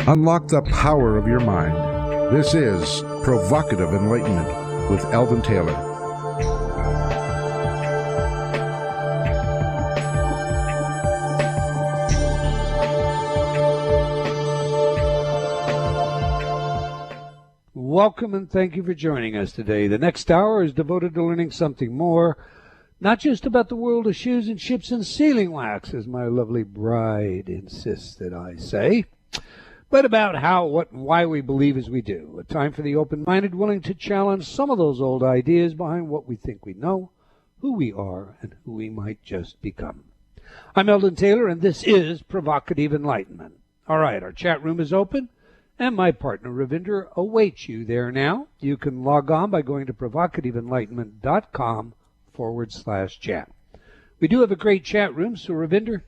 Unlock the power of your mind. This is Provocative Enlightenment with Elliot Dacher. Welcome and thank you for joining us today. The next hour is devoted to learning something more, not just about the world of shoes and ships and sealing wax, as my lovely bride insists that I say, but about how, what, and why we believe as we do. A time for the open-minded, willing to challenge some of those old ideas behind what we think we know, who we are, and who we might just become. I'm Elliot Dacher, and this is Provocative Enlightenment. All right, our chat room is open, and my partner Ravinder awaits you there now. You can log on by going to provocativeenlightenment.com/chat. We do have a great chat room, so Ravinder,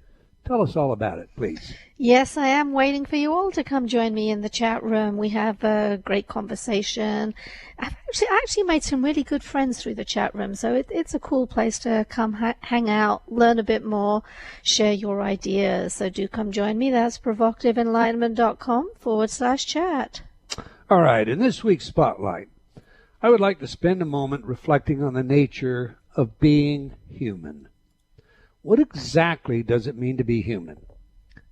tell us all about it, please. Yes, I am waiting for you all to come join me in the chat room. We have a great conversation. I actually made some really good friends through the chat room, so it's a cool place to come hang out, learn a bit more, share your ideas. So do come join me. That's provocativeenlightenment.com/chat. All right, in this week's Spotlight, I would like to spend a moment reflecting on the nature of being human. What exactly does it mean to be human?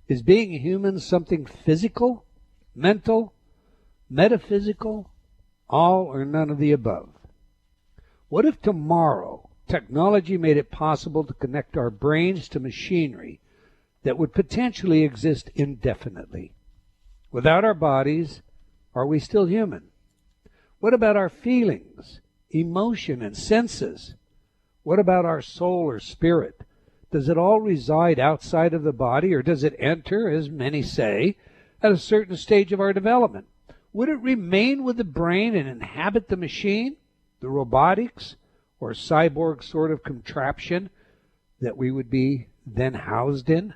Is being human something physical, mental, metaphysical, all or none of the above? What if tomorrow technology made it possible to connect our brains to machinery that would potentially exist indefinitely? Without our bodies, are we still human? What about our feelings, emotion, and senses? What about our soul or spirit? Does it all reside outside of the body, or does it enter, as many say, at a certain stage of our development? Would it remain with the brain and inhabit the machine, the robotics, or cyborg sort of contraption that we would be then housed in?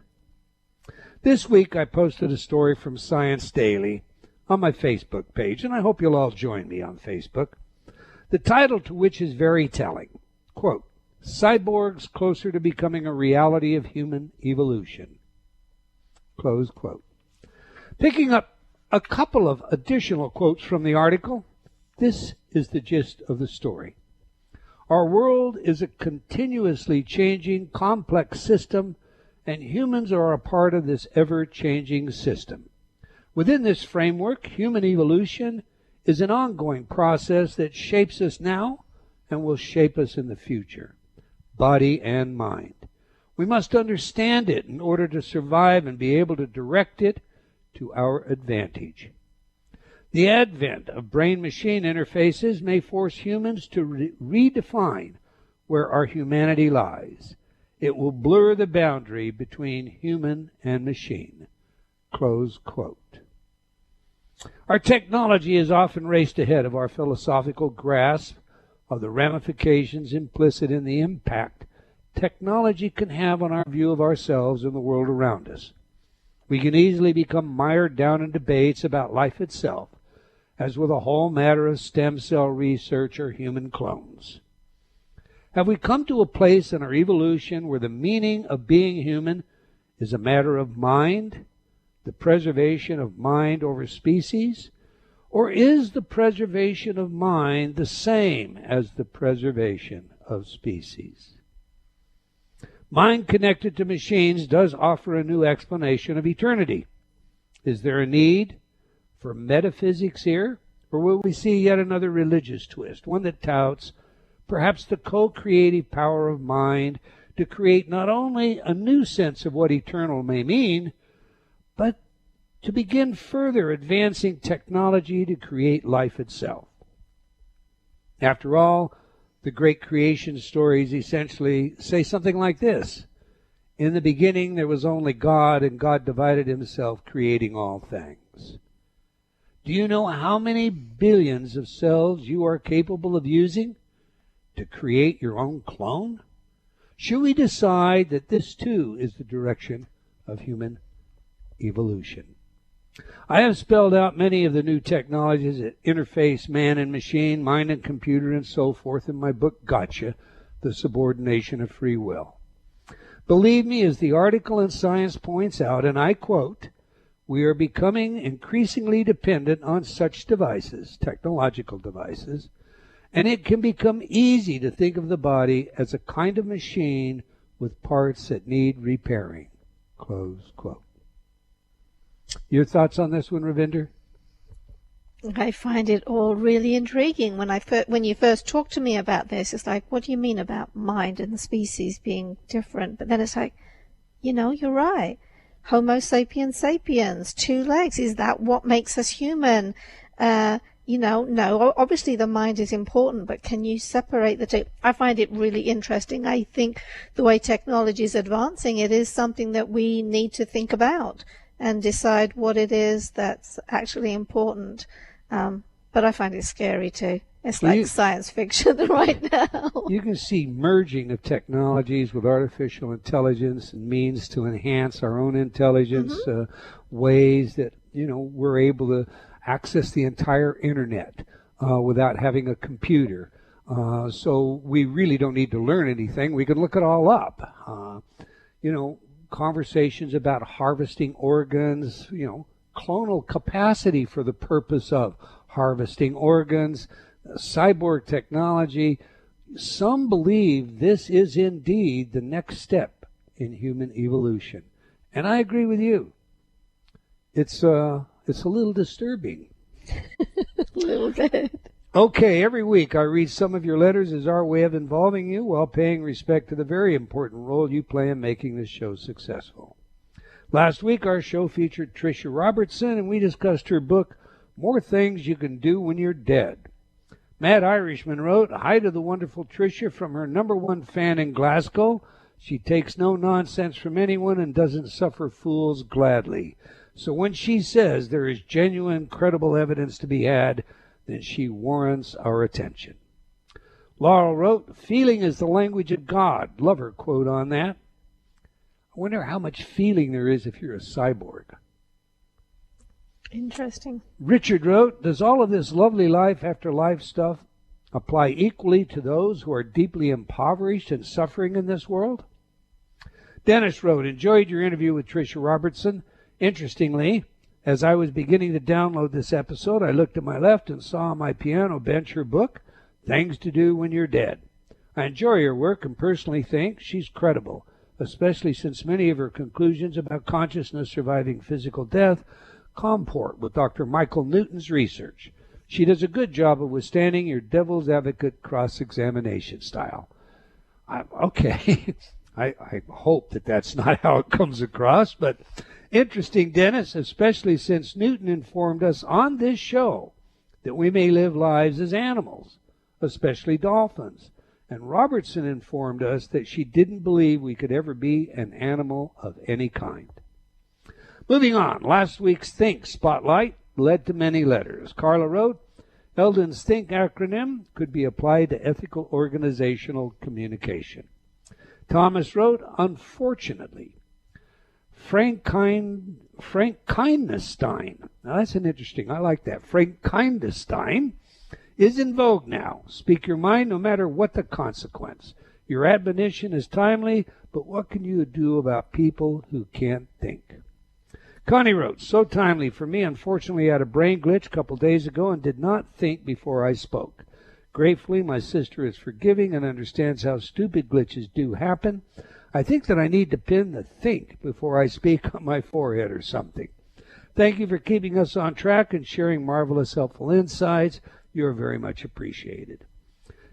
This week I posted a story from Science Daily on my Facebook page, and I hope you'll all join me on Facebook, the title to which is very telling. Quote, "Cyborgs closer to becoming a reality of human evolution." Close quote. Picking up a couple of additional quotes from the article, this is the gist of the story. Our world is a continuously changing, complex system, and humans are a part of this ever-changing system. Within this framework, human evolution is an ongoing process that shapes us now and will shape us in the future. Body and mind. We must understand it in order to survive and be able to direct it to our advantage. The advent of brain-machine interfaces may force humans to redefine where our humanity lies. It will blur the boundary between human and machine. Close quote. Our technology is often raced ahead of our philosophical grasp of the ramifications implicit in the impact technology can have on our view of ourselves and the world around us. We can easily become mired down in debates about life itself, as with a whole matter of stem cell research or human clones. Have we come to a place in our evolution where the meaning of being human is a matter of mind, the preservation of mind over species? Or is the preservation of mind the same as the preservation of species? Mind connected to machines does offer a new explanation of eternity. Is there a need for metaphysics here? Or will we see yet another religious twist, one that touts perhaps the co-creative power of mind to create not only a new sense of what eternal may mean, but to begin further advancing technology to create life itself? After all, the great creation stories essentially say something like this: in the beginning there was only God, and God divided himself, creating all things. Do you know how many billions of cells you are capable of using to create your own clone? Should we decide that this too is the direction of human evolution? I have spelled out many of the new technologies that interface man and machine, mind and computer, and so forth in my book, Gotcha, The Subordination of Free Will. Believe me, as the article in Science points out, and I quote, We are becoming increasingly dependent on such devices, technological devices, and it can become easy to think of the body as a kind of machine with parts that need repairing. Close quote. Your thoughts on this one, Ravinder? I find it all really intriguing. When you first talked to me about this, it's like, what do you mean about mind and the species being different? But then it's like, you're right. Homo sapiens sapiens, 2 legs. Is that what makes us human? No, obviously the mind is important, but can you separate the two? I find it really interesting. I think the way technology is advancing, it is something that we need to think about and decide what it is that's actually important. But I find it scary too. It's like science fiction right now. You can see merging of technologies with artificial intelligence and means to enhance our own intelligence, ways that, we're able to access the entire internet without having a computer. So we really don't need to learn anything. We can look it all up. Conversations about harvesting organs, clonal capacity for the purpose of harvesting organs, cyborg technology. Some believe this is indeed the next step in human evolution. And I agree with you. It's a little disturbing. A little bit. Okay, every week I read some of your letters as our way of involving you while paying respect to the very important role you play in making this show successful. Last week our show featured Tricia Robertson, and we discussed her book, More Things You Can Do When You're Dead. Matt Irishman wrote, "Hi to the wonderful Tricia from her #1 fan in Glasgow. She takes no nonsense from anyone and doesn't suffer fools gladly. So when she says there is genuine, credible evidence to be had, then she warrants our attention." Laurel wrote, "Feeling is the language of God." Love her quote on that. I wonder how much feeling there is if you're a cyborg. Interesting. Richard wrote, "Does all of this lovely life after life stuff apply equally to those who are deeply impoverished and suffering in this world?" Dennis wrote, "Enjoyed your interview with Tricia Robertson. Interestingly, as I was beginning to download this episode, I looked to my left and saw on my piano bench her book, Things to Do When You're Dead. I enjoy her work and personally think she's credible, especially since many of her conclusions about consciousness surviving physical death comport with Dr. Michael Newton's research. She does a good job of withstanding your devil's advocate cross-examination style." Okay, I hope that that's not how it comes across, but interesting, Dennis, especially since Newton informed us on this show that we may live lives as animals, especially dolphins. And Robertson informed us that she didn't believe we could ever be an animal of any kind. Moving on, last week's Think Spotlight led to many letters. Carla wrote, "Eldon's Think acronym could be applied to ethical organizational communication." Thomas wrote, "Unfortunately, Frank Kindnestein." Now that's an interesting, I like that. Frank Kindnestein is in vogue now. Speak your mind no matter what the consequence. Your admonition is timely, but what can you do about people who can't think? Connie wrote, "So timely for me. Unfortunately, I had a brain glitch a couple days ago and did not think before I spoke. Gratefully, my sister is forgiving and understands how stupid glitches do happen. I think that I need to pin the think before I speak on my forehead or something. Thank you for keeping us on track and sharing marvelous, helpful insights. You're very much appreciated."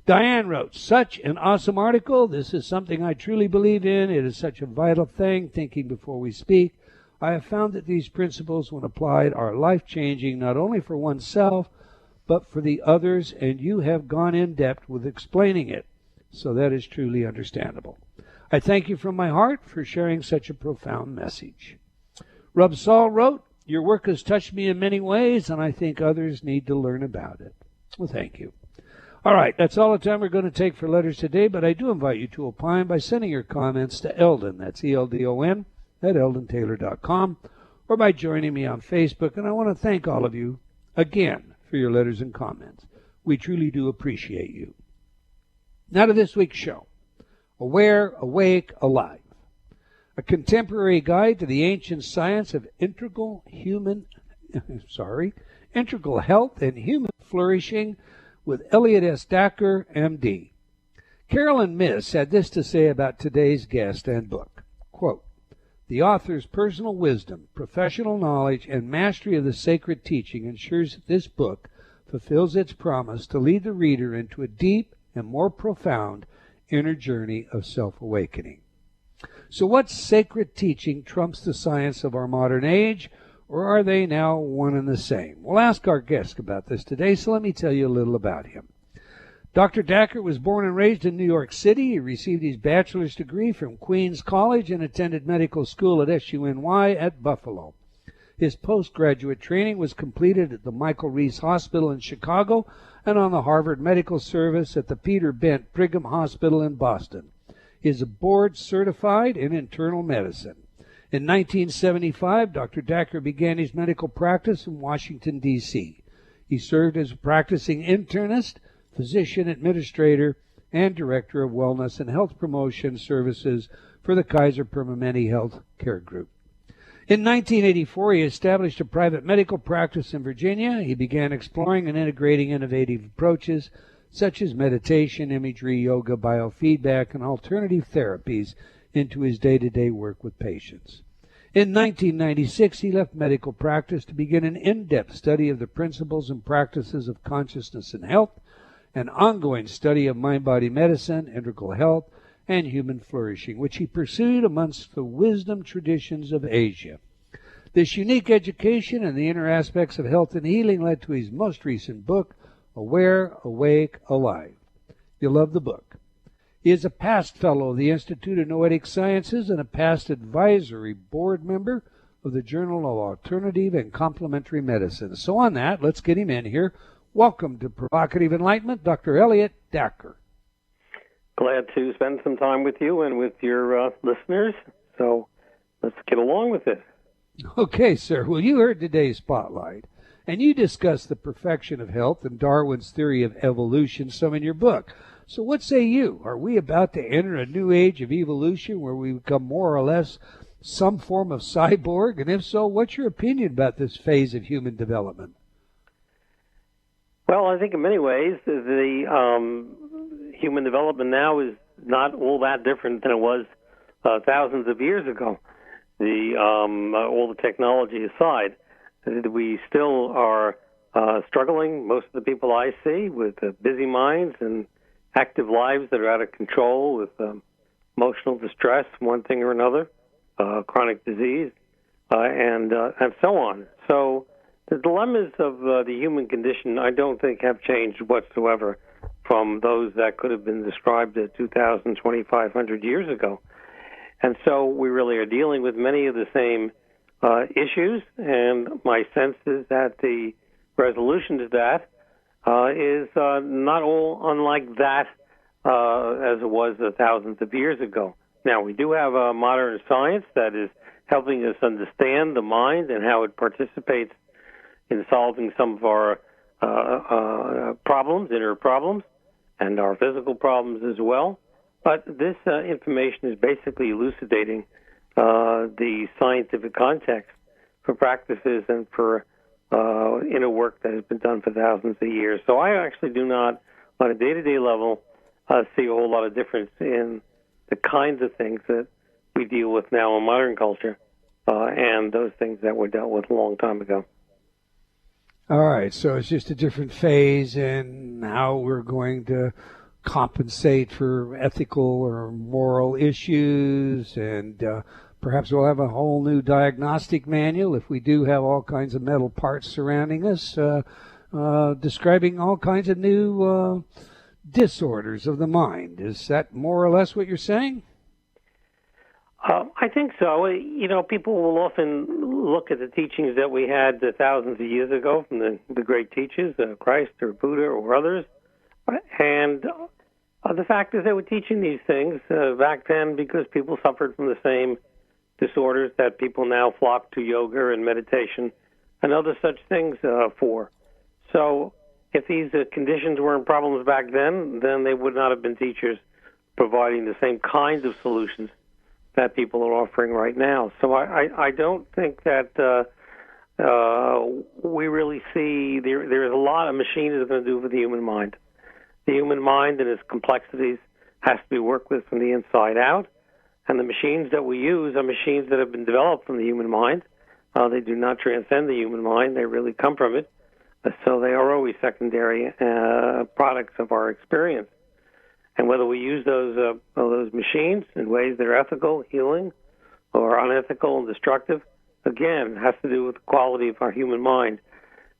Diane wrote, "Such an awesome article. This is something I truly believe in. It is such a vital thing, thinking before we speak. I have found that these principles, when applied, are life-changing, not only for oneself, but for the others, and you have gone in depth with explaining it. So that is truly understandable. I thank you from my heart for sharing such a profound message." Rub Saul wrote, "Your work has touched me in many ways, and I think others need to learn about it." Well, thank you. All right, that's all the time we're going to take for letters today, but I do invite you to opine by sending your comments to Eldon, that's ELDON, at eldontaylor.com, or by joining me on Facebook. And I want to thank all of you again for your letters and comments. We truly do appreciate you. Now to this week's show. Aware, Awake, Alive. a contemporary guide to the ancient science of integral health and human flourishing with Elliot S. Dacker, M.D. Carolyn Miss had this to say about today's guest and book. Quote, "The author's personal wisdom, professional knowledge, and mastery of the sacred teaching ensures that this book fulfills its promise to lead the reader into a deep and more profound inner journey of self-awakening." So what sacred teaching trumps the science of our modern age, or are they now one and the same? We'll ask our guest about this today, so let me tell you a little about him. Dr. Dacker was born and raised in New York City. He received his bachelor's degree from Queens College and attended medical school at SUNY at Buffalo. His postgraduate training was completed at the Michael Reese Hospital in Chicago and on the Harvard Medical Service at the Peter Bent Brigham Hospital in Boston. He is board certified in internal medicine. In 1975, Dr. Dacker began his medical practice in Washington, D.C. He served as a practicing internist, physician administrator, and director of wellness and health promotion services for the Kaiser Permanente Health Care Group. In 1984, he established a private medical practice in Virginia. He began exploring and integrating innovative approaches such as meditation, imagery, yoga, biofeedback, and alternative therapies into his day-to-day work with patients. In 1996, he left medical practice to begin an in-depth study of the principles and practices of consciousness and health, an ongoing study of mind-body medicine, integral health, and human flourishing, which he pursued amongst the wisdom traditions of Asia. This unique education and the inner aspects of health and healing led to his most recent book, Aware, Awake, Alive. You'll love the book. He is a past fellow of the Institute of Noetic Sciences and a past advisory board member of the Journal of Alternative and Complementary Medicine. So on that, let's get him in here. Welcome to Provocative Enlightenment, Dr. Elliot Dacker. Glad to spend some time with you and with your listeners. So let's get along with it. Okay, sir. Well, you heard today's spotlight, and you discussed the perfection of health and Darwin's theory of evolution some in your book. So what say you? Are we about to enter a new age of evolution where we become more or less some form of cyborg? And if so, what's your opinion about this phase of human development? Well, I think in many ways the human development now is not all that different than it was thousands of years ago. All the technology aside, we still are struggling, most of the people I see, with busy minds and active lives that are out of control, with emotional distress, one thing or another, chronic disease, and so on. So the dilemmas of the human condition, I don't think, have changed whatsoever from those that could have been described 2,000, 2,500 years ago. And so we really are dealing with many of the same issues, and my sense is that the resolution to that is not all unlike that as it was thousands of years ago. Now, we do have a modern science that is helping us understand the mind and how it participates in solving some of our problems, inner problems, and our physical problems as well. But this information is basically elucidating the scientific context for practices and for inner work that has been done for thousands of years. So I actually do not, on a day-to-day level, see a whole lot of difference in the kinds of things that we deal with now in modern culture and those things that were dealt with a long time ago. All right, so it's just a different phase in how we're going to compensate for ethical or moral issues, and perhaps we'll have a whole new diagnostic manual if we do have all kinds of metal parts surrounding us, describing all kinds of new disorders of the mind. Is that more or less what you're saying? I think so. You know, people will often look at the teachings that we had thousands of years ago from the great teachers, Christ or Buddha or others, and the fact is they were teaching these things back then because people suffered from the same disorders that people now flock to yoga and meditation and other such things for. So if these conditions weren't problems back then they would not have been teachers providing the same kinds of solutions that people are offering right now. So I don't think that we really see there's a lot a machine is going to do for the human mind. The human mind and its complexities has to be worked with from the inside out, and the machines that we use are machines that have been developed from the human mind. They do not transcend the human mind; they really come from it. So they are always secondary products of our experience. And whether we use those machines in ways that are ethical, healing, or unethical and destructive, again, has to do with the quality of our human mind.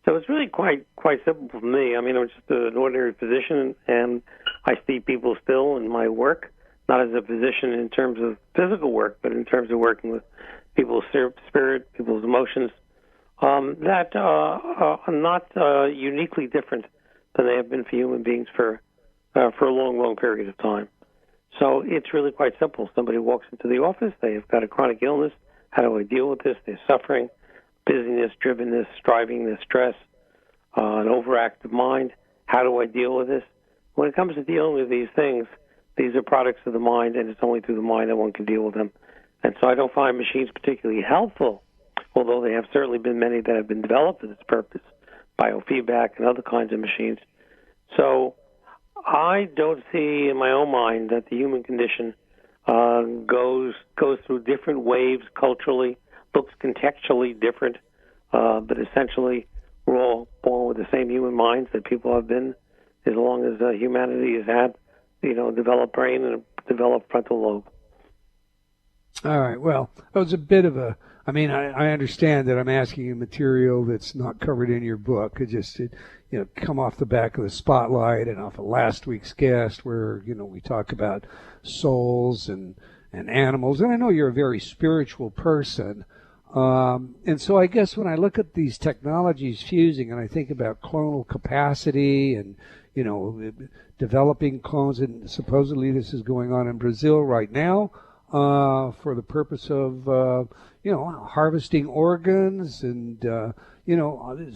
So it's really quite simple for me. I mean, I'm just an ordinary physician, and I see people still in my work, not as a physician in terms of physical work, but in terms of working with people's spirit, people's emotions, that are not uniquely different than they have been for human beings for a long, long period of time. So it's really quite simple. Somebody walks into the office, they've got a chronic illness. How do I deal with this? They're suffering, busyness, drivenness, strivingness, stress, an overactive mind. How do I deal with this? When it comes to dealing with these things, these are products of the mind, and it's only through the mind that one can deal with them. And so I don't find machines particularly helpful, although there have certainly been many that have been developed for this purpose, biofeedback and other kinds of machines. So I don't see in my own mind that the human condition goes through different waves culturally, looks contextually different, but essentially we're all born with the same human minds that people have been as long as humanity has had, developed brain and developed frontal lobe. All right. Well, that was a bit of a. I mean, I understand that I'm asking you material that's not covered in your book. It come off the back of the spotlight and off of last week's guest, where we talk about souls and animals. And I know you're a very spiritual person, and so I guess when I look at these technologies fusing, and I think about clonal capacity and developing clones, and supposedly this is going on in Brazil right now. For the purpose of, harvesting organs and,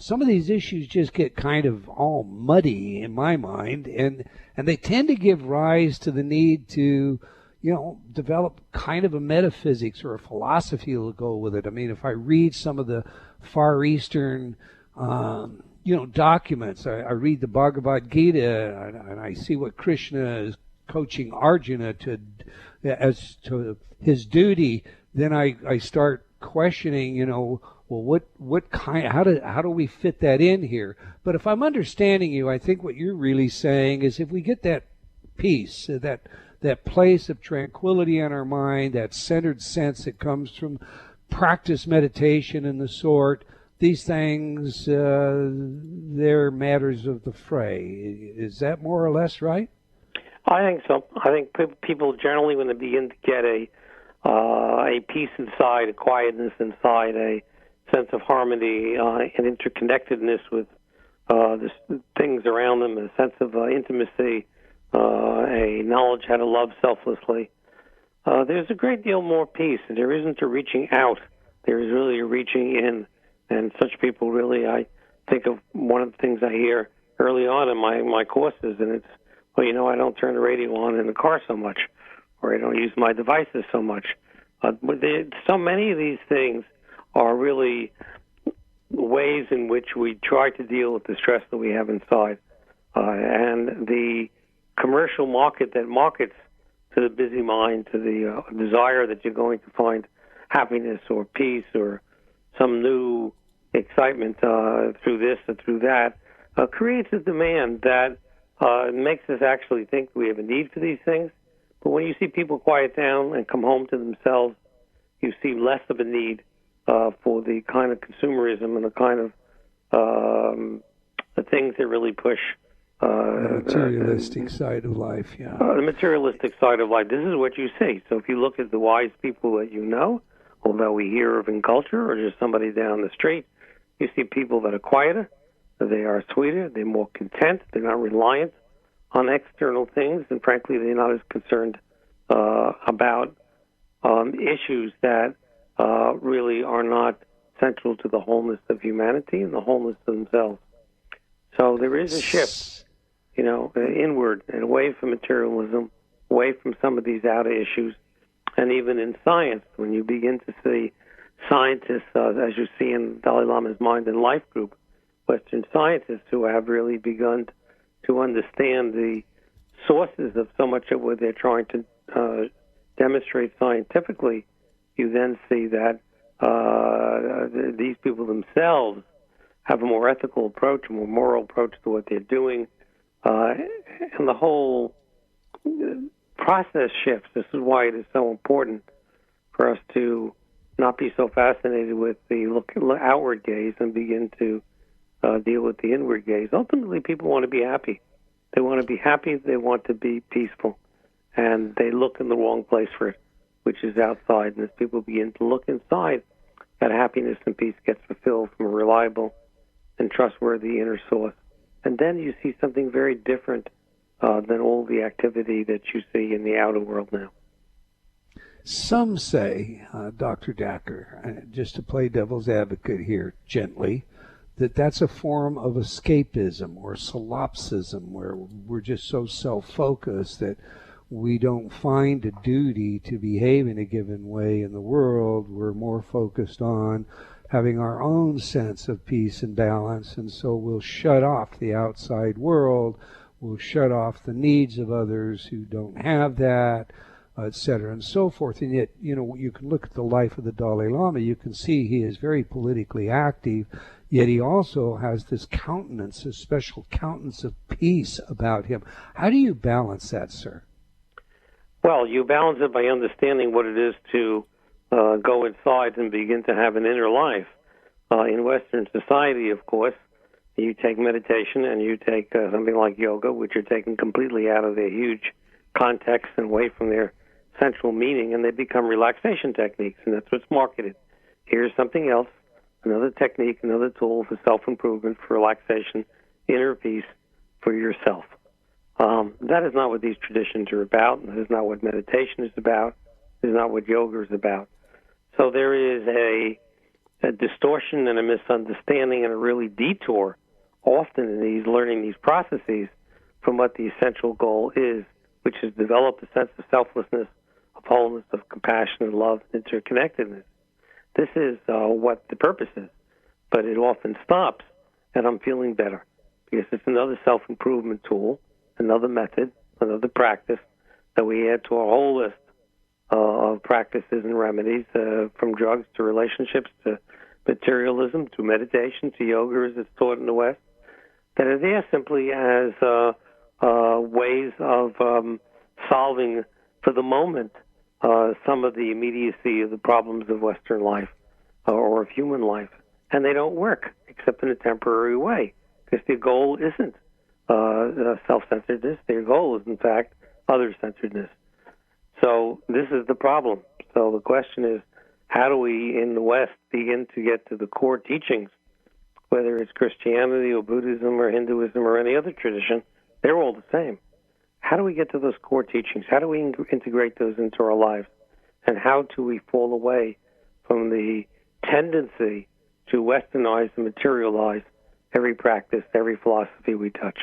some of these issues just get kind of all muddy in my mind, and they tend to give rise to the need to, develop kind of a metaphysics or a philosophy to go with it. I mean, if I read some of the Far Eastern, documents, I read the Bhagavad Gita, and I see what Krishna is coaching Arjuna as to his duty, then I start questioning, what kind, how do we fit that in here? But if I'm understanding you, I think what you're really saying is if we get that peace, that place of tranquility in our mind, that centered sense that comes from practice meditation and the sort, these things, they're matters of the fray. Is that more or less right? I think so. I think people generally, when they begin to get a peace inside, a quietness inside, a sense of harmony, and interconnectedness with the things around them, a sense of intimacy, a knowledge how to love selflessly, there's a great deal more peace. And there isn't a reaching out. There is really a reaching in. And such people really, I think of one of the things I hear early on in my courses, and it's, well, I don't turn the radio on in the car so much, or I don't use my devices so much. So many of these things are really ways in which we try to deal with the stress that we have inside. And the commercial market that markets to the busy mind, to the desire that you're going to find happiness or peace or some new excitement through this or through that, creates a demand that makes us actually think we have a need for these things. But when you see people quiet down and come home to themselves, you see less of a need for the kind of consumerism and the kind of the things that really push the materialistic side of life. Yeah, the materialistic side of life. This is what you see. So if you look at the wise people that you know, although we hear of in culture or just somebody down the street, you see people that are quieter, they are sweeter, they're more content, they're not reliant on external things, and frankly, they're not as concerned about issues that really are not central to the wholeness of humanity and the wholeness of themselves. So there is a shift, inward and away from materialism, away from some of these outer issues, And even in science, when you begin to see scientists, as you see in Dalai Lama's Mind and Life group, Western scientists who have really begun to understand the sources of so much of what they're trying to demonstrate scientifically, you then see that these people themselves have a more ethical approach, a more moral approach to what they're doing, and the whole process shifts. This is why it is so important for us to not be so fascinated with the outward gaze and begin to deal with the inward gaze. Ultimately, people want to be happy. They want to be happy. They want to be peaceful. And they look in the wrong place for it, which is outside. And as people begin to look inside, that happiness and peace gets fulfilled from a reliable and trustworthy inner source. And then you see something very different than all the activity that you see in the outer world now. Some say, Dr. Dacker, just to play devil's advocate here gently, that's a form of escapism or solipsism, where we're just so self-focused that we don't find a duty to behave in a given way in the world. We're more focused on having our own sense of peace and balance, and so we'll shut off the outside world, we'll shut off the needs of others who don't have that, etc., and so forth. And yet, you can look at the life of the Dalai Lama, you can see he is very politically active, yet he also has this countenance, this special countenance of peace about him. How do you balance that, sir? Well, you balance it by understanding what it is to go inside and begin to have an inner life. In Western society, of course, you take meditation and you take something like yoga, which are taken completely out of their huge context and away from their central meaning, and they become relaxation techniques, and that's what's marketed. Here's something else, another technique, another tool for self-improvement, for relaxation, inner peace for yourself. That is not what these traditions are about. That is not what meditation is about. This is not what yoga is about. So there is a distortion and a misunderstanding and a really detour often in these learning these processes from what the essential goal is, which is develop a sense of selflessness, of wholeness, of compassion and love and interconnectedness. This is what the purpose is, but it often stops, and I'm feeling better, because it's another self-improvement tool, another method, another practice that we add to our whole list of practices and remedies, from drugs to relationships to materialism to meditation to yoga as it's taught in the West, that are there simply as ways of solving, for the moment, some of the immediacy of the problems of Western life or of human life. And they don't work, except in a temporary way, because their goal isn't self-centeredness. Their goal is, in fact, other-centeredness. So this is the problem. So the question is, how do we, in the West, begin to get to the core teachings, whether it's Christianity or Buddhism or Hinduism or any other tradition? They're all the same. How do we get to those core teachings? How do we integrate those into our lives? And how do we fall away from the tendency to westernize and materialize every practice, every philosophy we touch?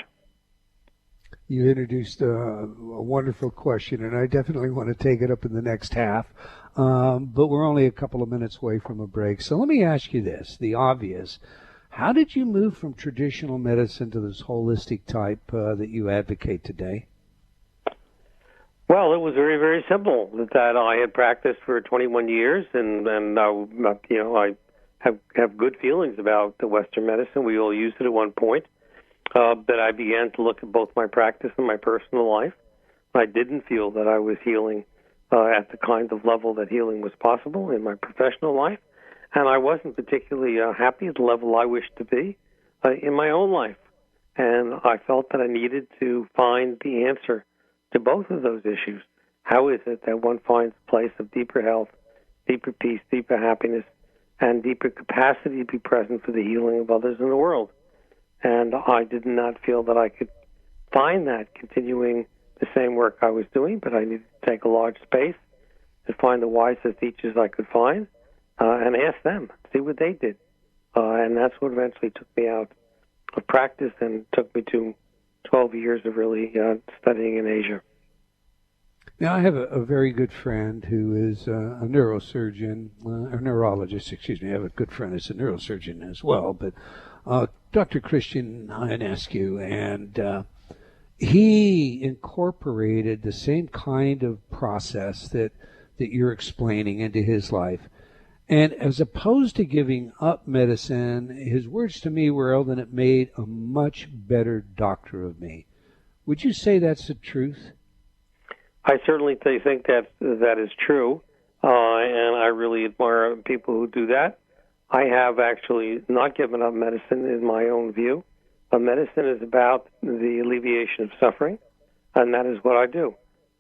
You introduced a wonderful question, and I definitely want to take it up in the next half, but we're only a couple of minutes away from a break. So let me ask you this, the obvious. How did you move from traditional medicine to this holistic type that you advocate today? Well, it was very, very simple. That I had practiced for 21 years, and I have good feelings about the Western medicine. We all used it at one point. But I began to look at both my practice and my personal life. I didn't feel that I was healing at the kind of level that healing was possible in my professional life, and I wasn't particularly happy at the level I wished to be in my own life. And I felt that I needed to find the answer to both of those issues. How is it that one finds a place of deeper health, deeper peace, deeper happiness, and deeper capacity to be present for the healing of others in the world? And I did not feel that I could find that continuing the same work I was doing, but I needed to take a large space and find the wisest teachers I could find and ask them, see what they did. And that's what eventually took me out of practice and took me to 12 years of really studying in Asia. Now, I have a very good friend who is a neurosurgeon, or neurologist, excuse me. I have a good friend who's a neurosurgeon as well, but Dr. Christian Ionescu, and he incorporated the same kind of process that you're explaining into his life. And as opposed to giving up medicine, his words to me were, Eldon, it made a much better doctor of me. Would you say that's the truth? I certainly think that is true, and I really admire people who do that. I have actually not given up medicine in my own view. Medicine is about the alleviation of suffering, and that is what I do.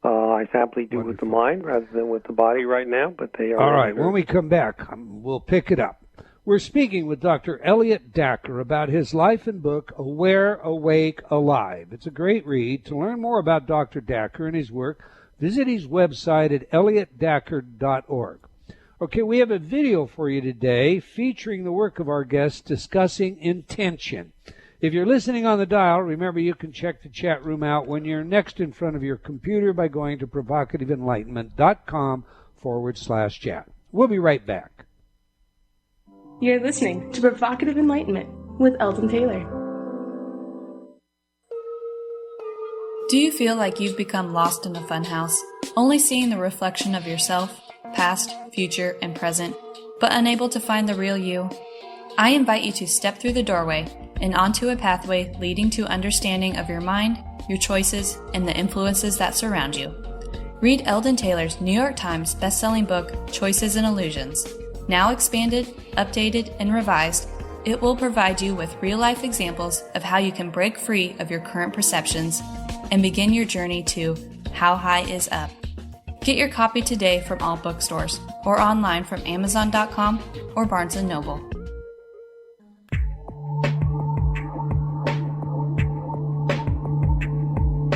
I happily do with the mind rather than with the body right now, but they are... All right, when we come back, we'll pick it up. We're speaking with Dr. Elliot Dacker about his life and book, Aware, Awake, Alive. It's a great read. To learn more about Dr. Dacker and his work, visit his website at elliottdacker.org. Okay, we have a video for you today featuring the work of our guests discussing intention. If you're listening on the dial, remember you can check the chat room out when you're next in front of your computer by going to provocativeenlightenment.com/chat. We'll be right back. You're listening to Provocative Enlightenment with Eldon Taylor. Do you feel like you've become lost in a funhouse, only seeing the reflection of yourself, past, future, and present, but unable to find the real you? I invite you to step through the doorway and onto a pathway leading to understanding of your mind, your choices, and the influences that surround you. Read Eldon Taylor's New York Times bestselling book, Choices and Illusions. Now expanded, updated, and revised, it will provide you with real-life examples of how you can break free of your current perceptions and begin your journey to How High Is Up. Get your copy today from all bookstores or online from Amazon.com or Barnes & Noble.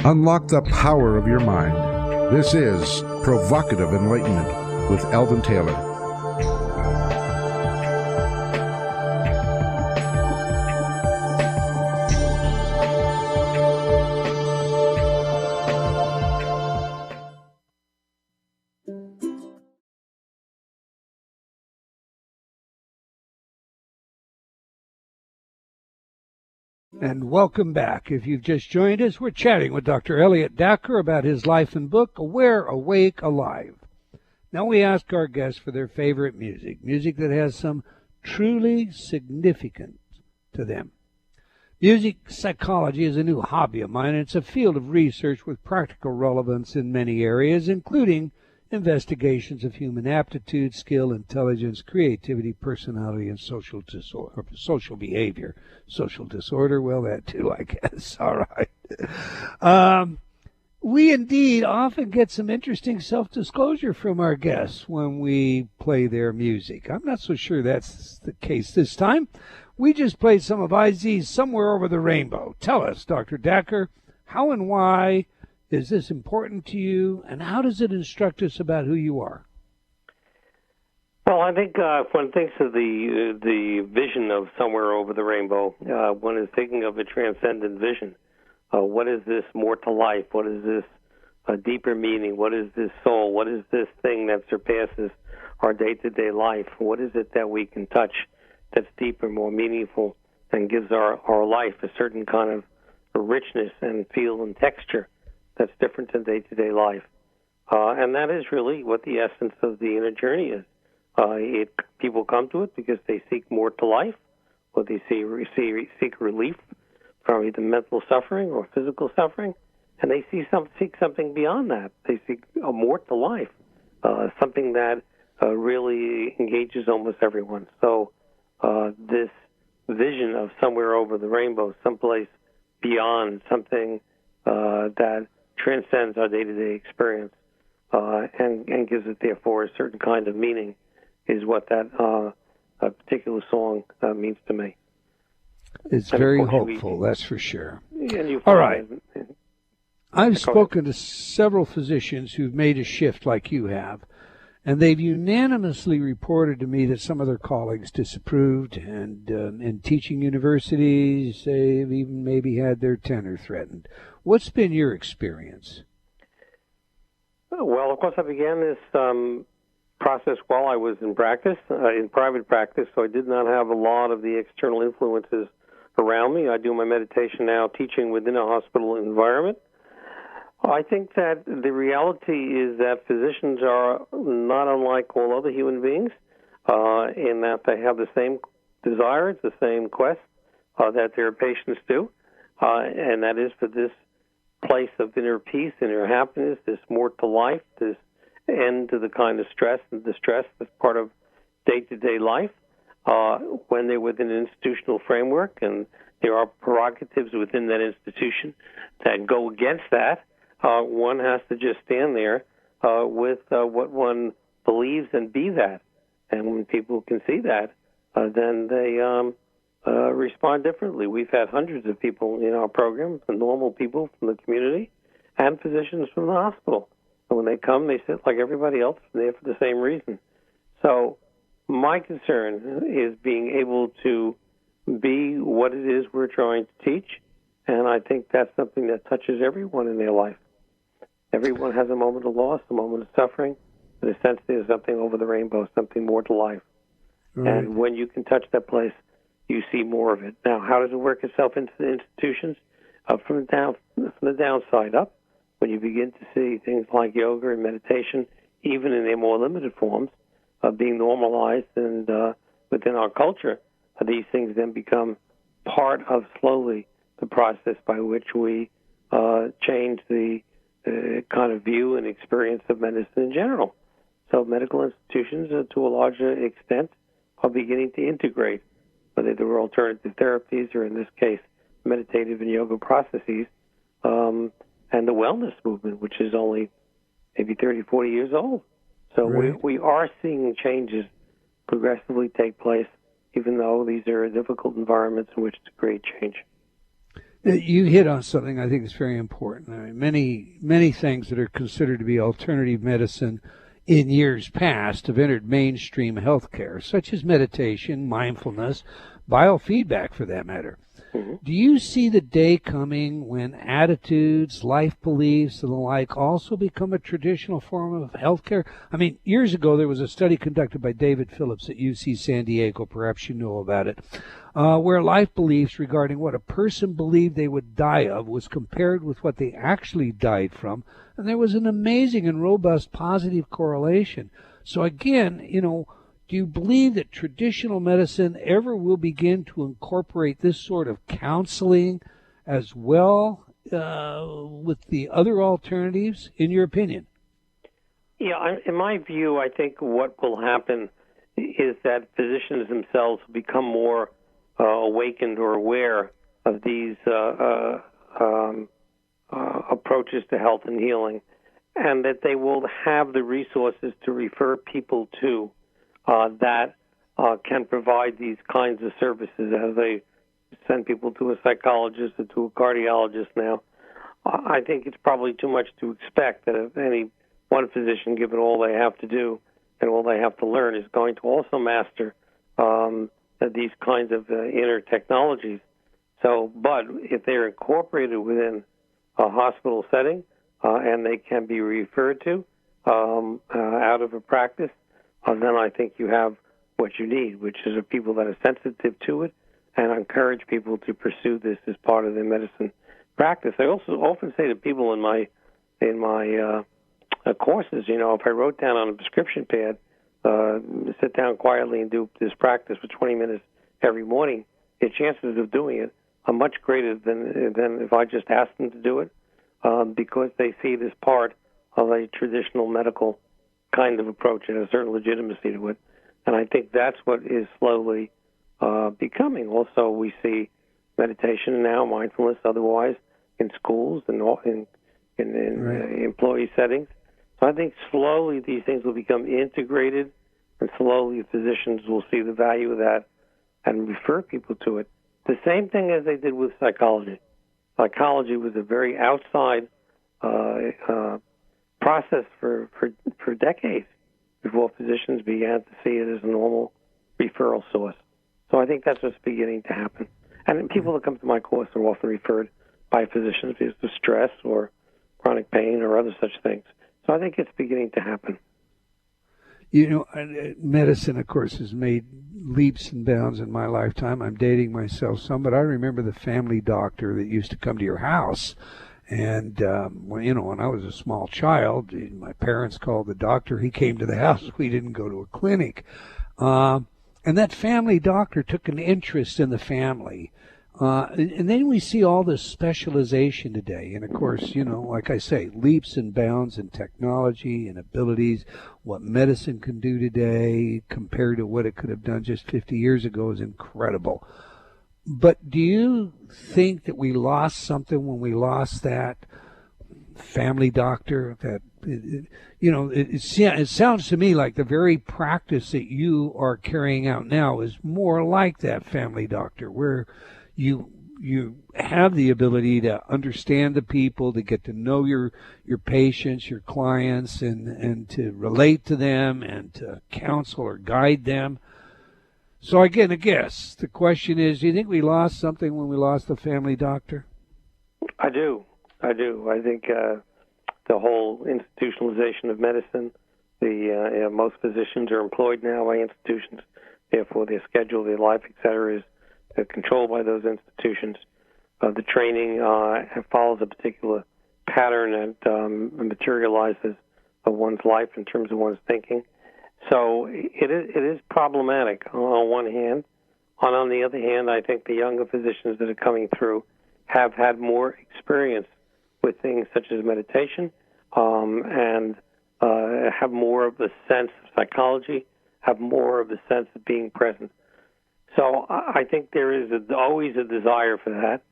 Unlock the power of your mind. This is Provocative Enlightenment with Eldon Taylor. And welcome back. If you've just joined us, we're chatting with Dr. Elliot Dacker about his life and book, Aware, Awake, Alive. Now we ask our guests for their favorite music that has some truly significance to them. Music psychology is a new hobby of mine, and it's a field of research with practical relevance in many areas, including investigations of human aptitude, skill, intelligence, creativity, personality, and social behavior. Social disorder, well, that too, I guess. All right. We indeed often get some interesting self-disclosure from our guests when we play their music. I'm not so sure that's the case this time. We just played some of IZ's Somewhere Over the Rainbow. Tell us, Dr. Dacker, how and why is this important to you, and how does it instruct us about who you are? Well, I think if one thinks of the vision of Somewhere Over the Rainbow, one is thinking of a transcendent vision. What is this more to life? What is this deeper meaning? What is this soul? What is this thing that surpasses our day-to-day life? What is it that we can touch that's deeper, more meaningful, and gives our life a certain kind of richness and feel and texture that's different than day-to-day life? And that is really what the essence of the inner journey is. People come to it because they seek more to life, or they seek relief from either mental suffering or physical suffering, and they seek something beyond that. They seek more to life, something that really engages almost everyone. So this vision of somewhere over the rainbow, someplace beyond, something that transcends our day-to-day experience and gives it, therefore, a certain kind of meaning, is what that particular song means to me. It's very hopeful, that's for sure. All right. I've spoken to several physicians who've made a shift like you have, and they've unanimously reported to me that some of their colleagues disapproved, and in teaching universities, they've even maybe had their tenure threatened. What's been your experience? Well, of course, I began this process while I was in practice, in private practice, so I did not have a lot of the external influences around me. I do my meditation now teaching within a hospital environment. I think that the reality is that physicians are not unlike all other human beings in that they have the same desires, the same quest that their patients do, and that is for this place of inner peace, inner happiness, this more to life, this end to the kind of stress and distress that's part of day-to-day life. When they're within an institutional framework, and there are prerogatives within that institution that go against that, one has to just stand there with what one believes and be that. And when people can see that, then they respond differently. We've had hundreds of people in our program, normal people from the community and physicians from the hospital. And when they come, they sit like everybody else, and they're for the same reason. So my concern is being able to be what it is we're trying to teach, and I think that's something that touches everyone in their life. Everyone has a moment of loss, a moment of suffering, but in a sense there's something over the rainbow, something more to life. Right. And when you can touch that place, you see more of it. Now, how does it work itself into the institutions? From the downside up, when you begin to see things like yoga and meditation, even in their more limited forms, being normalized and within our culture, these things then become part of slowly the process by which we change the kind of view and experience of medicine in general. So medical institutions, to a larger extent, are beginning to integrate, whether they're alternative therapies or, in this case, meditative and yoga processes, and the wellness movement, which is only maybe 30, 40 years old. So right. we are seeing changes progressively take place, even though these are difficult environments in which to create change. You hit on something I think is very important. I mean, many things that are considered to be alternative medicine in years past have entered mainstream healthcare, such as meditation, mindfulness, biofeedback for that matter. Mm-hmm. Do you see the day coming when attitudes, life beliefs, and the like also become a traditional form of healthcare? I mean, years ago there was a study conducted by David Phillips at UC San Diego, perhaps you know about it, where life beliefs regarding what a person believed they would die of was compared with what they actually died from, and there was an amazing and robust positive correlation. So again, do you believe that traditional medicine ever will begin to incorporate this sort of counseling as well with the other alternatives, in your opinion? Yeah, in my view, I think what will happen is that physicians themselves become more awakened or aware of these approaches to health and healing, and that they will have the resources to refer people to that can provide these kinds of services, as they send people to a psychologist or to a cardiologist now. I think it's probably too much to expect that if any one physician, given all they have to do and all they have to learn, is going to also master these kinds of inner technologies. So, but if they're incorporated within a hospital setting and they can be referred to out of a practice, then I think you have what you need, which is people that are sensitive to it, and I encourage people to pursue this as part of their medicine practice. I also often say to people in my courses, if I wrote down on a prescription pad, sit down quietly and do this practice for 20 minutes every morning, the chances of doing it are much greater than if I just asked them to do it, because they see this part of a traditional medical kind of approach and a certain legitimacy to it. And I think that's what is slowly becoming. Also, we see meditation now, mindfulness otherwise, in schools and in right. Employee settings. So I think slowly these things will become integrated, and slowly physicians will see the value of that and refer people to it. The same thing as they did with psychology. Psychology was a very outside process for decades before physicians began to see it as a normal referral source. So I think that's what's beginning to happen. And people that come to my course are often referred by physicians because of stress or chronic pain or other such things. So I think it's beginning to happen. You know, medicine, of course, has made leaps and bounds in my lifetime. I'm dating myself some, but I remember the family doctor that used to come to your house. And, when I was a small child, my parents called the doctor. He came to the house. We didn't go to a clinic. And that family doctor took an interest in the family. And then we see all this specialization today. And, of course, like I say, leaps and bounds in technology and abilities. What medicine can do today compared to what it could have done just 50 years ago is incredible. But do you think that we lost something when we lost that family doctor? That it sounds to me like the very practice that you are carrying out now is more like that family doctor, where you have the ability to understand the people, to get to know your patients, your clients, and to relate to them and to counsel or guide them. So again, I guess the question is, do you think we lost something when we lost the family doctor? I do. I think the whole institutionalization of medicine, most physicians are employed now by institutions. Therefore, their schedule, their life, etc., is controlled by those institutions. The training follows a particular pattern that materializes one's life in terms of one's thinking. So it is problematic on one hand. On the other hand, I think the younger physicians that are coming through have had more experience with things such as meditation and have more of the sense of psychology, have more of the sense of being present. So I think there is always a desire for that.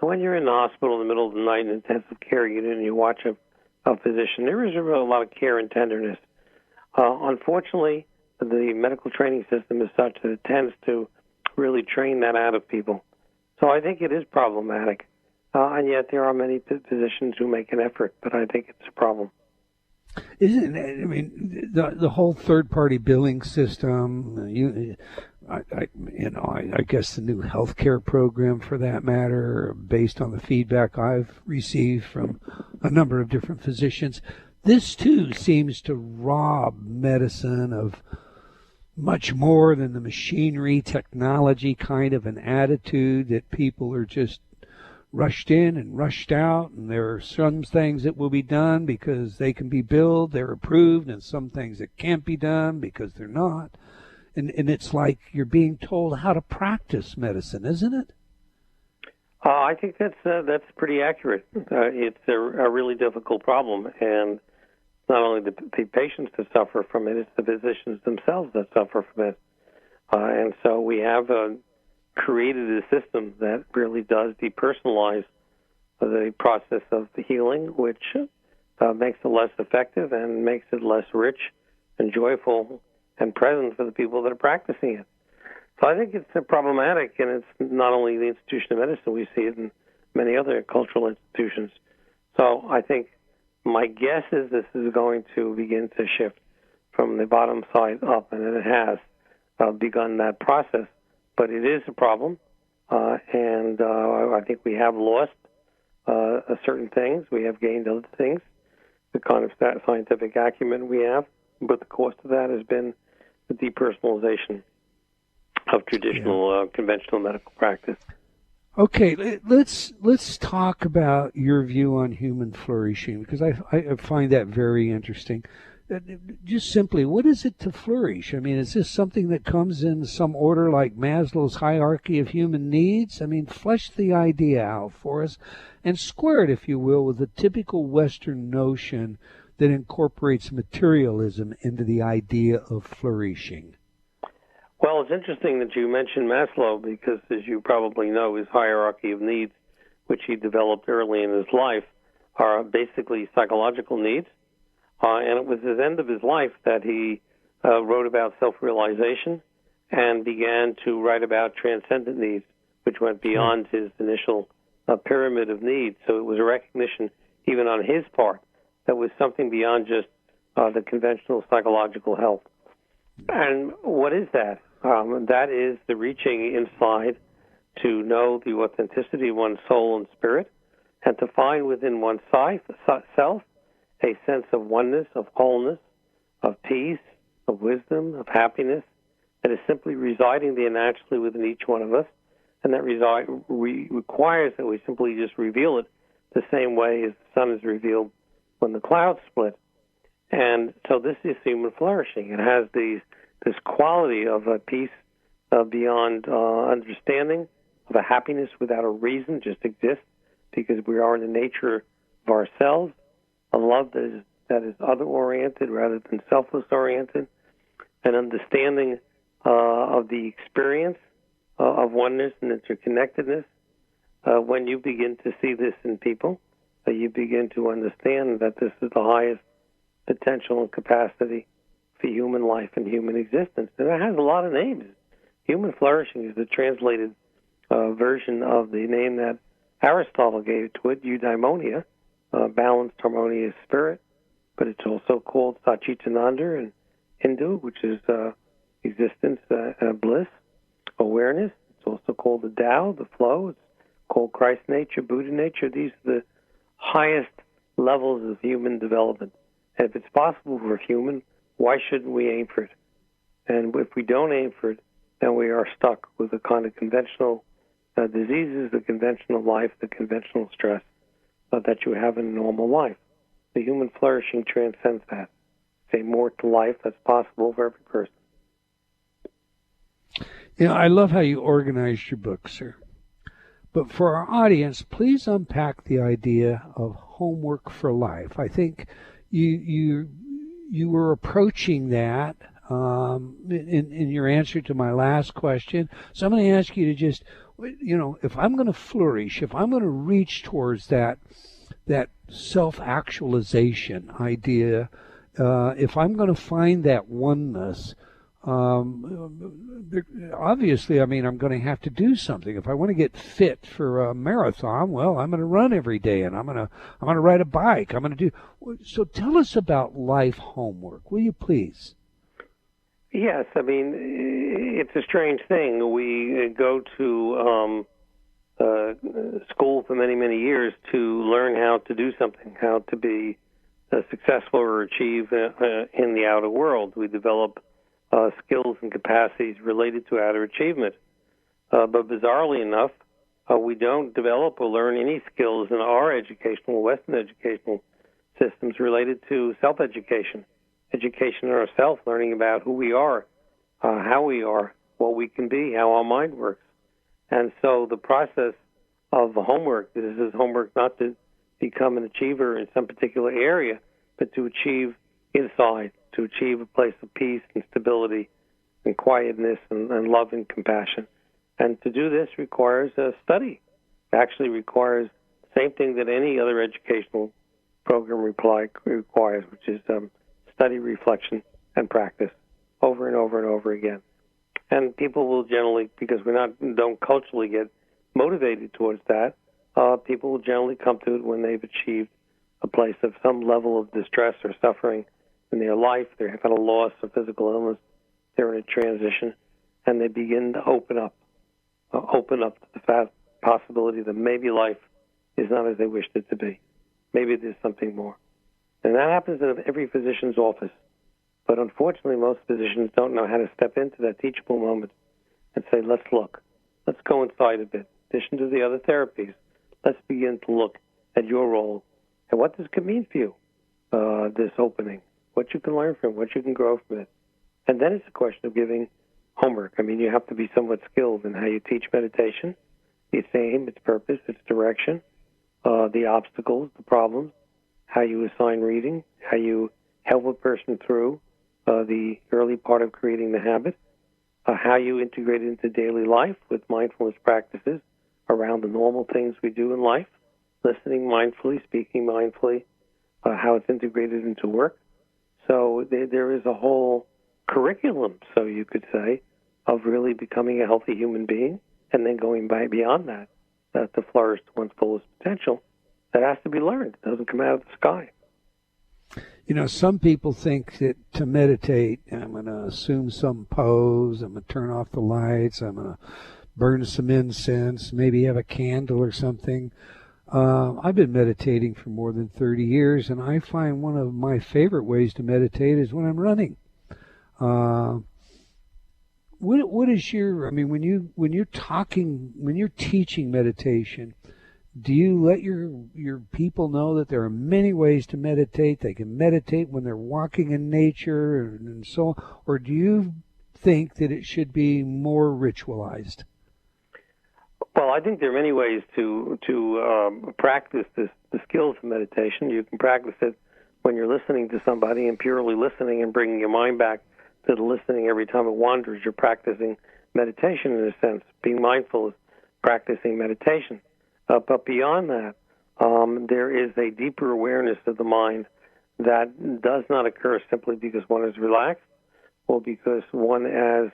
And when you're in the hospital in the middle of the night in an intensive care unit and you watch a physician, there is a lot of care and tenderness. Unfortunately, the medical training system is such that it tends to really train that out of people. So I think it is problematic. And yet there are many physicians who make an effort, but I think it's a problem. Isn't it? I mean, the whole third-party billing system, I guess the new healthcare program, for that matter, based on the feedback I've received from a number of different physicians, this too seems to rob medicine of much more than the machinery, technology kind of an attitude that people are just rushed in and rushed out, and there are some things that will be done because they can be billed, they're approved, and some things that can't be done because they're not. And it's like you're being told how to practice medicine, isn't it? I think that's pretty accurate. It's a really difficult problem, and not only the patients that suffer from it, it's the physicians themselves that suffer from it. And so we have created a system that really does depersonalize the process of the healing, which makes it less effective and makes it less rich and joyful and present for the people that are practicing it. So I think it's problematic, and it's not only the institution of medicine, we see it in many other cultural institutions. So I think my guess is this is going to begin to shift from the bottom side up, and it has begun that process. But it is a problem, and I think we have lost certain things. We have gained other things, the kind of scientific acumen we have, but the cost of that has been the depersonalization of traditional, conventional medical practice. Okay, let's talk about your view on human flourishing, because I find that very interesting. Just simply, what is it to flourish? I mean, is this something that comes in some order like Maslow's hierarchy of human needs? I mean, flesh the idea out for us and square it, if you will, with the typical Western notion that incorporates materialism into the idea of flourishing. Well, it's interesting that you mentioned Maslow because, as you probably know, his hierarchy of needs, which he developed early in his life, are basically psychological needs. And it was at the end of his life that he wrote about self-realization and began to write about transcendent needs, which went beyond his initial pyramid of needs. So it was a recognition, even on his part, that was something beyond just the conventional psychological health. And what is that? That is the reaching inside to know the authenticity of one's soul and spirit, and to find within one's self a sense of oneness, of wholeness, of peace, of wisdom, of happiness that is simply residing there naturally within each one of us, and that requires that we simply just reveal it the same way as the sun is revealed when the clouds split. And so this is human flourishing. It has this quality of a peace beyond understanding, of a happiness without a reason, just exists because we are in the nature of ourselves, a love that is other-oriented rather than selfless-oriented, an understanding of the experience of oneness and interconnectedness. When you begin to see this in people, you begin to understand that this is the highest potential and capacity for human life and human existence. And it has a lot of names. Human flourishing is the translated version of the name that Aristotle gave to it, eudaimonia, balanced, harmonious spirit. But it's also called Satchitananda in Hindu, which is existence, bliss, awareness. It's also called the Tao, the flow. It's called Christ nature, Buddha nature. These are the highest levels of human development. And if it's possible for a human, why shouldn't we aim for it? And if we don't aim for it, then we are stuck with the kind of conventional diseases, the conventional life, the conventional stress that you have in normal life. The human flourishing transcends that. It's a more to life that's possible for every person. You know, I love how you organized your book, sir. But for our audience, please unpack the idea of homework for life. I think you were approaching that in your answer to my last question. So I'm going to ask you to just, you know, if I'm going to flourish, if I'm going to reach towards that self-actualization idea, if I'm going to find that oneness, obviously, I mean, I'm going to have to do something. If I want to get fit for a marathon, well, I'm going to run every day, and I'm going to ride a bike. I'm going to do. So, tell us about life homework, will you please? Yes, I mean, it's a strange thing. We go to school for many, many years to learn how to do something, how to be successful or achieve in the outer world. We develop skills and capacities related to outer achievement. But bizarrely enough, we don't develop or learn any skills in our Western educational systems related to self-education, education in ourselves, learning about who we are, how we are, what we can be, how our mind works. And so the process of homework, this is homework not to become an achiever in some particular area, but to achieve inside, to achieve a place of peace and stability and quietness and love and compassion. And to do this requires study. It actually requires the same thing that any other educational program requires, which is study, reflection, and practice over and over and over again. And people will generally, because don't culturally get motivated towards that, people will generally come to it when they've achieved a place of some level of distress or suffering in their life. They're having a loss or physical illness. They're in a transition, and they begin to open up to the possibility that maybe life is not as they wished it to be. Maybe there's something more. And that happens in every physician's office. But unfortunately, most physicians don't know how to step into that teachable moment and say, let's look. Let's go inside a bit. In addition to the other therapies, let's begin to look at your role and what this could mean for you, this opening, what you can learn from it, what you can grow from it. And then it's a question of giving homework. I mean, you have to be somewhat skilled in how you teach meditation, its aim, its purpose, its direction, the obstacles, the problems, how you assign reading, how you help a person through the early part of creating the habit, how you integrate it into daily life with mindfulness practices around the normal things we do in life, listening mindfully, speaking mindfully, how it's integrated into work. So there is a whole curriculum, so you could say, of really becoming a healthy human being and then going beyond that to flourish to one's fullest potential. That has to be learned. It doesn't come out of the sky. You know, some people think that to meditate, I'm going to assume some pose, I'm going to turn off the lights, I'm going to burn some incense, maybe have a candle or something. I've been meditating for more than 30 years, and I find one of my favorite ways to meditate is when I'm running. What is your, I mean, when you're teaching meditation, do you let your people know that there are many ways to meditate? They can meditate when they're walking in nature and so on, or do you think that it should be more ritualized? Well, I think there are many ways to practice the skills of meditation. You can practice it when you're listening to somebody and purely listening and bringing your mind back to the listening every time it wanders. You're practicing meditation in a sense. Being mindful is practicing meditation. But beyond that, there is a deeper awareness of the mind that does not occur simply because one is relaxed or because one has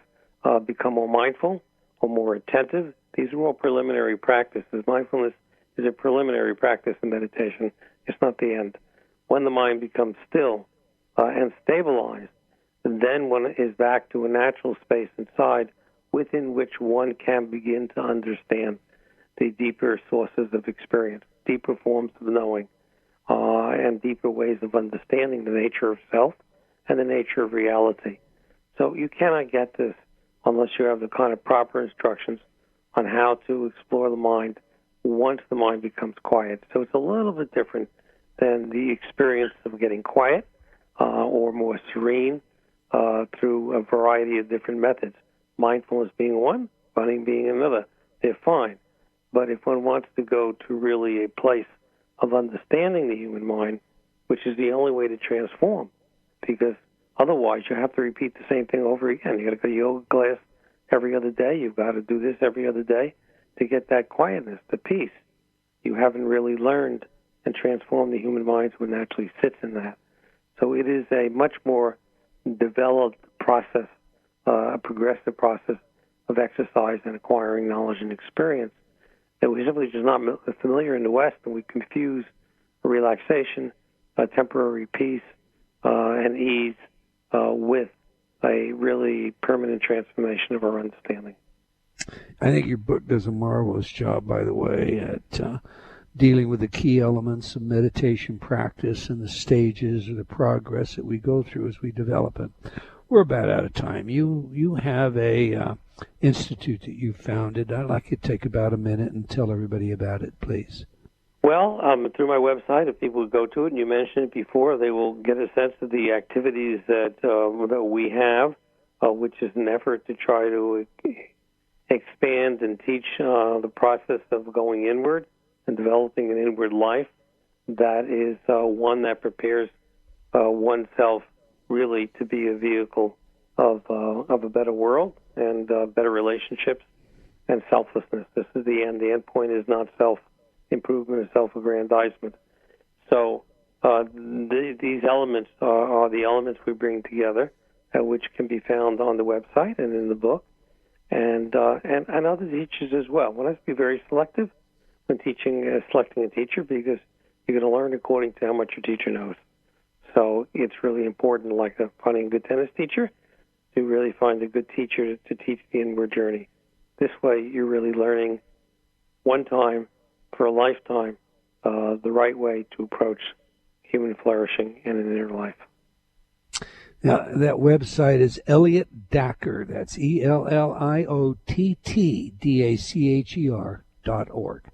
become more mindful or more attentive. These are all preliminary practices. Mindfulness is a preliminary practice in meditation. It's not the end. When the mind becomes still and stabilized, then one is back to a natural space inside within which one can begin to understand the deeper sources of experience, deeper forms of knowing, and deeper ways of understanding the nature of self and the nature of reality. So you cannot get this unless you have the kind of proper instructions on how to explore the mind once the mind becomes quiet. So it's a little bit different than the experience of getting quiet or more serene through a variety of different methods. Mindfulness being one, running being another. They're fine. But if one wants to go to really a place of understanding the human mind, which is the only way to transform, because otherwise you have to repeat the same thing over again. You got to go to yoga class every other day. You've got to do this every other day to get that quietness, the peace. You haven't really learned and transformed the human mind so it naturally sits in that. So it is a much more developed process, a progressive process of exercise and acquiring knowledge and experience that we simply just not familiar in the West, and we confuse relaxation, temporary peace, and ease with a really permanent transformation of our understanding. I think your book does a marvelous job, by the way, at dealing with the key elements of meditation practice and the stages or the progress that we go through as we develop it. We're about out of time. You have a institute that you founded. I'd like you to take about a minute and tell everybody about it, please. Well, through my website, if people go to it, and you mentioned it before, they will get a sense of the activities that we have, which is an effort to try to expand and teach the process of going inward and developing an inward life. That is one that prepares oneself really to be a vehicle of a better world and better relationships and selflessness. This is the end. The end point is not self-improvement or self-aggrandizement. So these elements are the elements we bring together, which can be found on the website and in the book, and other teachers as well. One has to be very selective when selecting a teacher, because you're going to learn according to how much your teacher knows. So it's really important, like finding a good tennis teacher, to really find a good teacher to teach the inward journey. This way, you're really learning one time for a lifetime the right way to approach human flourishing in an inner life. Now, that website is Elliot Dacker. That's ELLIOTTDACHER.org.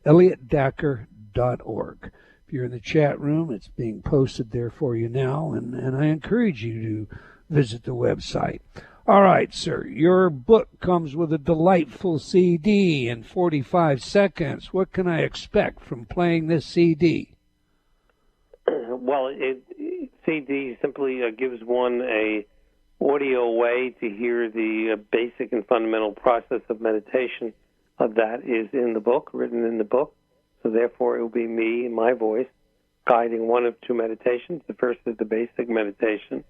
ElliotDacker.org. If you're in the chat room, it's being posted there for you now, and I encourage you to visit the website. All right, sir, your book comes with a delightful CD in 45 seconds. What can I expect from playing this CD? Well, CD simply gives one a audio way to hear the basic and fundamental process of meditation that is in the book, written in the book. So therefore, it will be me and my voice guiding one of two meditations. The first is the basic meditation.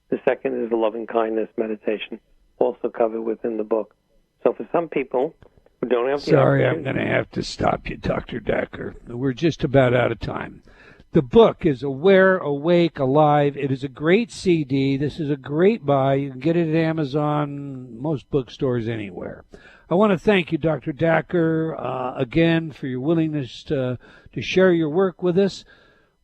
The second is the loving kindness meditation, also covered within the book. So for some people who don't have the Sorry, I'm going to have to stop you, Dr. Dacker. We're just about out of time. The book is Aware, Awake, Alive. It is a great CD. This is a great buy. You can get it at Amazon, most bookstores, anywhere. I want to thank you, Dr. Dacker, again for your willingness to share your work with us.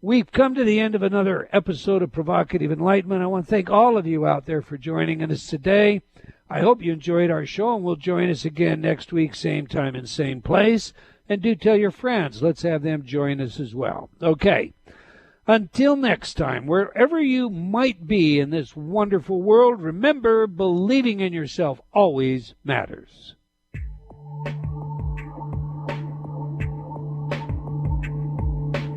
We've come to the end of another episode of Provocative Enlightenment. I want to thank all of you out there for joining us today. I hope you enjoyed our show, and will join us again next week, same time and same place. And do tell your friends. Let's have them join us as well. Okay. Until next time, wherever you might be in this wonderful world, remember, believing in yourself always matters.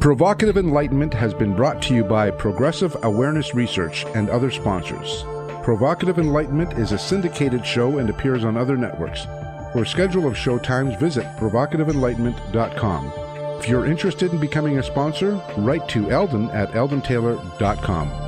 Provocative Enlightenment has been brought to you by Progressive Awareness Research and other sponsors. Provocative Enlightenment is a syndicated show and appears on other networks. For a schedule of show times, visit provocativeenlightenment.com. If you're interested in becoming a sponsor, write to Eldon at eldontaylor.com.